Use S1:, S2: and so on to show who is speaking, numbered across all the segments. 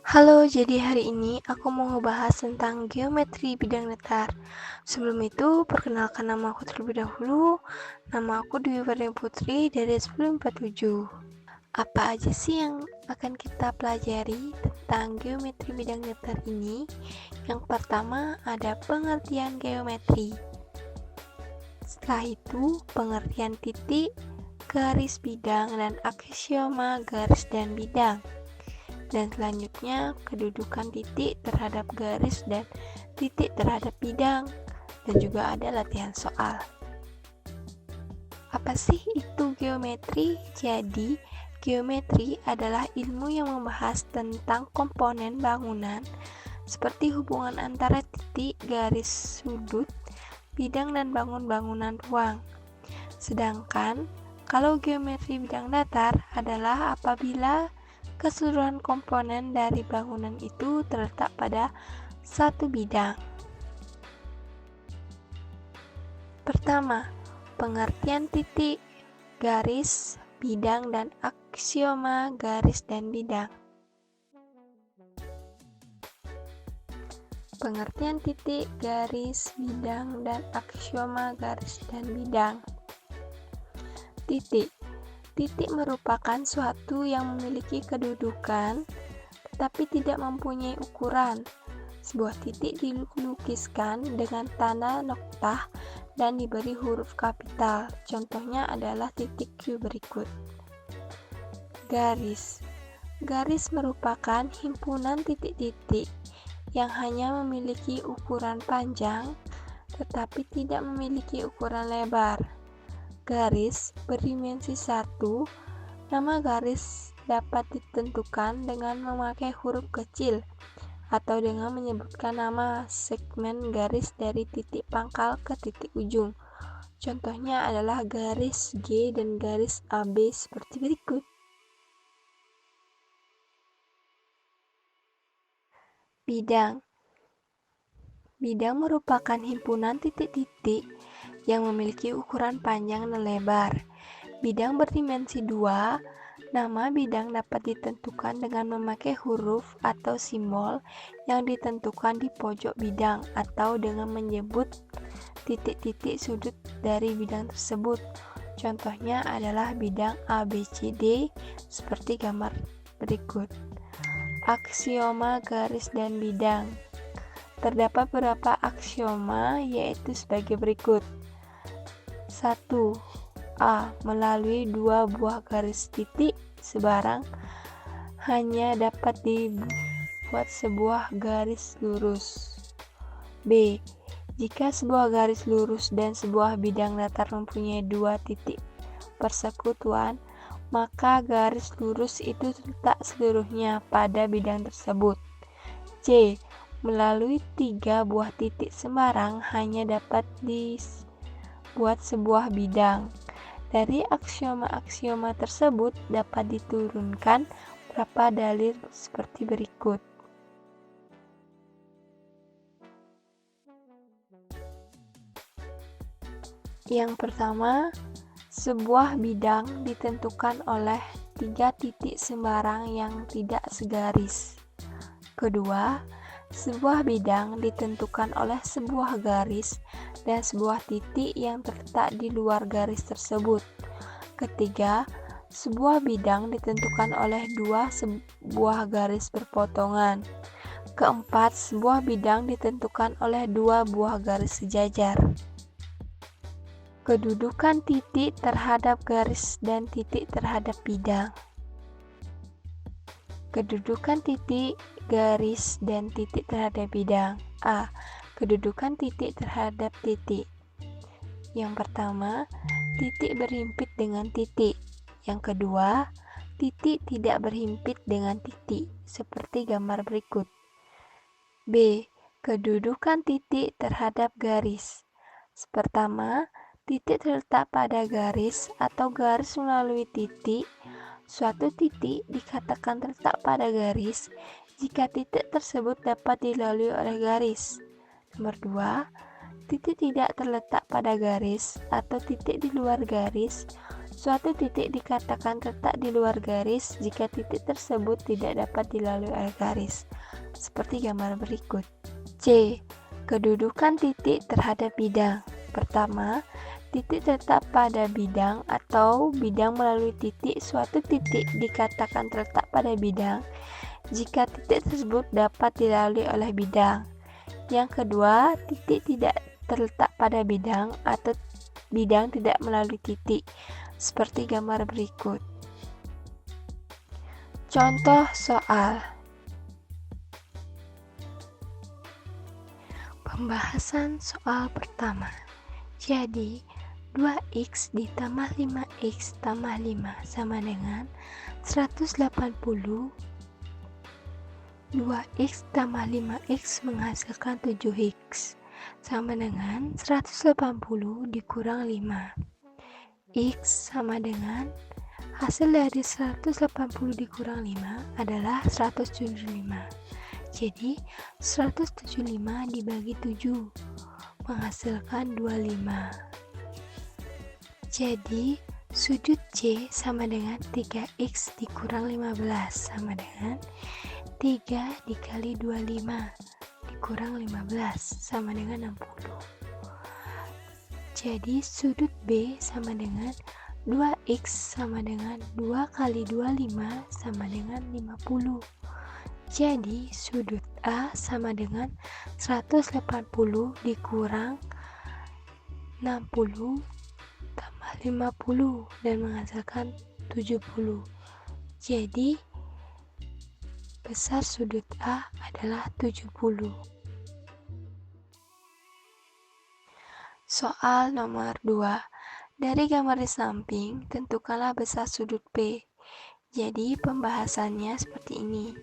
S1: Halo, jadi hari ini aku mau ngebahas tentang geometri bidang datar. Sebelum itu, perkenalkan nama aku terlebih dahulu. Nama aku Dwi Wardah Putri dari 1047. Apa aja sih yang akan kita pelajari tentang geometri bidang datar ini? Yang pertama ada pengertian geometri. Setelah itu, pengertian titik, garis bidang, dan aksioma garis dan bidang. Dan selanjutnya kedudukan titik terhadap garis dan titik terhadap bidang, dan juga ada latihan soal. Apa sih itu geometri? Jadi, geometri adalah ilmu yang membahas tentang komponen bangunan seperti hubungan antara titik, garis, sudut, bidang, dan bangunan ruang. Sedangkan kalau geometri bidang datar adalah apabila keseluruhan komponen dari bangunan itu terletak pada satu bidang. Pertama, pengertian titik, garis, bidang, dan aksioma garis dan bidang. Pengertian titik, garis, bidang, dan aksioma garis dan bidang. Titik merupakan suatu yang memiliki kedudukan tetapi tidak mempunyai ukuran. Sebuah titik dilukiskan dengan tanda noktah dan diberi huruf kapital. Contohnya adalah titik Q berikut. Garis merupakan himpunan titik-titik yang hanya memiliki ukuran panjang tetapi tidak memiliki ukuran lebar. Garis berdimensi 1, nama garis dapat ditentukan dengan memakai huruf kecil atau dengan menyebutkan nama segmen garis dari titik pangkal ke titik ujung. Contohnya adalah garis G dan garis AB seperti berikut. Bidang merupakan himpunan titik-titik yang memiliki ukuran panjang dan lebar. Bidang berdimensi 2, nama bidang dapat ditentukan dengan memakai huruf atau simbol yang ditentukan di pojok bidang atau dengan menyebut titik-titik sudut dari bidang tersebut. Contohnya adalah bidang ABCD seperti gambar berikut. Aksioma garis dan bidang. Terdapat beberapa aksioma yaitu sebagai berikut. 1. A. Melalui dua buah garis titik sebarang hanya dapat dibuat sebuah garis lurus. B. Jika sebuah garis lurus dan sebuah bidang datar mempunyai dua titik persekutuan, maka garis lurus itu terletak seluruhnya pada bidang tersebut. C. Melalui tiga buah titik sembarang hanya dapat dibuat sebuah bidang. Dari aksioma-aksioma tersebut dapat diturunkan beberapa dalil seperti berikut. Yang pertama, sebuah bidang ditentukan oleh tiga titik sembarang yang tidak segaris. Kedua, sebuah bidang ditentukan oleh sebuah garis dan sebuah titik yang terletak di luar garis tersebut. Ketiga, sebuah bidang ditentukan oleh sebuah garis berpotongan. Keempat, sebuah bidang ditentukan oleh dua buah garis sejajar. Kedudukan titik terhadap garis dan titik terhadap bidang. Kedudukan titik, garis, dan titik terhadap bidang. A. Kedudukan titik terhadap titik. Yang pertama, titik berhimpit dengan titik. Yang kedua, titik tidak berhimpit dengan titik, seperti gambar berikut. B. Kedudukan titik terhadap garis. Pertama, titik terletak pada garis atau garis melalui titik. Suatu titik dikatakan terletak pada garis jika titik tersebut dapat dilalui oleh garis. Nomor 2, titik tidak terletak pada garis atau titik di luar garis Suatu titik dikatakan terletak di luar garis jika titik tersebut tidak dapat dilalui oleh garis, seperti gambar berikut. C. Kedudukan titik terhadap bidang. Pertama, titik terletak pada bidang atau bidang melalui titik. Suatu titik dikatakan terletak pada bidang jika titik tersebut dapat dilalui oleh bidang. Yang kedua, titik tidak terletak pada bidang atau bidang tidak melalui titik, seperti gambar berikut. Contoh soal. Pembahasan soal pertama. Jadi, 2x ditambah 5x tambah 5 sama dengan 180. 2x tambah 5x menghasilkan 7x sama dengan 180 dikurang 5. X sama dengan hasil dari 180 dikurang 5 adalah 175. Jadi 175 dibagi 7 menghasilkan 25. Jadi sudut C sama dengan 3x dikurang 15 sama dengan 3 dikali 25 dikurang 15 sama dengan 60. Jadi sudut B sama dengan 2x sama dengan 2 kali 25 sama dengan 50. Jadi sudut A sama dengan 180 dikurang 60 tambah 50 dan menghasilkan 70. Jadi besar sudut A adalah 70. Soal nomor 2. Dari gambar di samping, tentukanlah besar sudut P. Jadi pembahasannya seperti ini.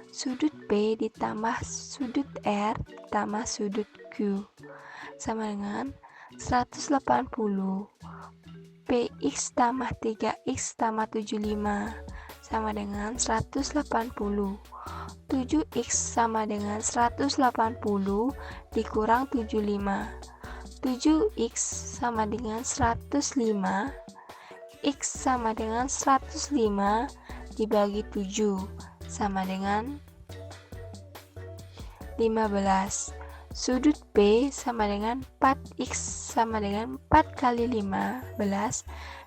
S1: Sudut P ditambah sudut R ditambah sudut Q sama dengan 180. Px tambah 3x tambah 75 sama dengan 180. 7x sama dengan 180 dikurang 75. 7x sama dengan 105. X sama dengan 105 dibagi 7 sama dengan 15. Sudut P sama dengan 4x sama dengan 4 kali 15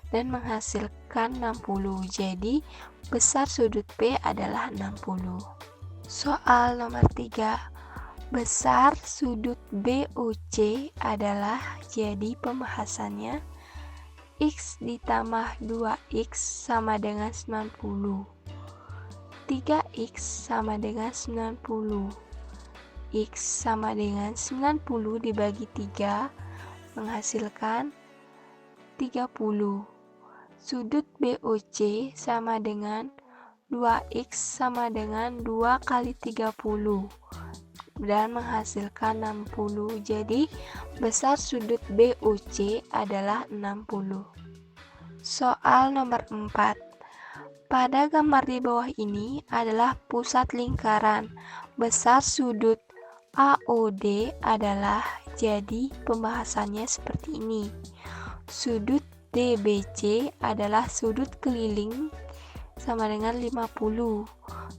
S1: dan menghasilkan 60. Jadi besar sudut P adalah 60. Soal nomor 3. Besar sudut BOC adalah, jadi pembahasannya x ditambah 2x sama dengan 90. 3x sama dengan 90. X sama dengan 90 dibagi 3 menghasilkan 30. Sudut BOC sama dengan 2x sama dengan 2 kali 30 dan menghasilkan 60. Jadi besar sudut BOC adalah 60. Soal nomor 4. Pada gambar di bawah ini adalah pusat lingkaran. Besar sudut AOD adalah, jadi pembahasannya seperti ini. Sudut DBC adalah sudut keliling sama dengan 50.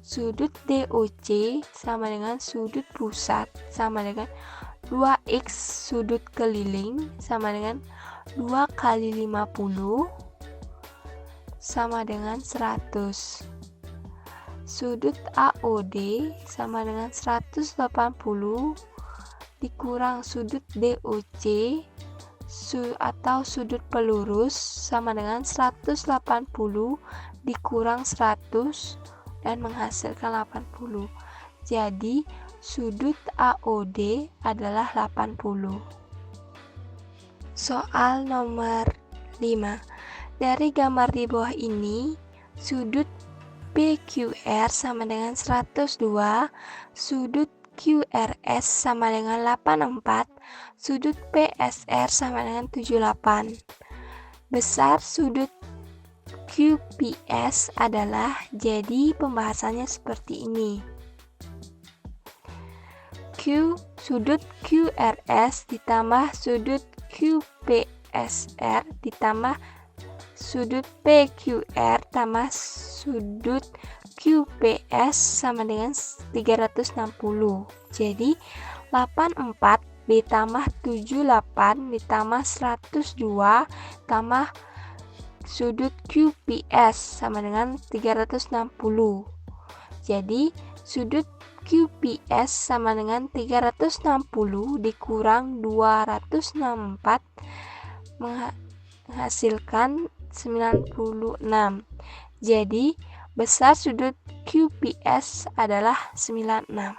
S1: Sudut DOC sama dengan sudut pusat sama dengan 2x sudut keliling sama dengan 2 kali 50 sama dengan 100. Sudut AOD sama dengan 180 dikurang sudut DOC atau sudut pelurus sama dengan 180 dikurang 100 dan menghasilkan 80. Jadi sudut AOD adalah 80. Soal nomor 5. Dari gambar di bawah ini, sudut PQR sama dengan 102, sudut QRS sama dengan 84, sudut PSR sama dengan 78. Besar sudut QPS adalah, jadi pembahasannya seperti ini. Sudut QRS ditambah sudut QPSR ditambah sudut PQR tambah sudut QPS sama dengan 360. Jadi 84 ditambah 78 ditambah 102 tambah sudut QPS sama dengan 360. Jadi sudut QPS sama dengan 360 dikurang 264 menghasilkan 96. Jadi besar sudut QPS adalah 96.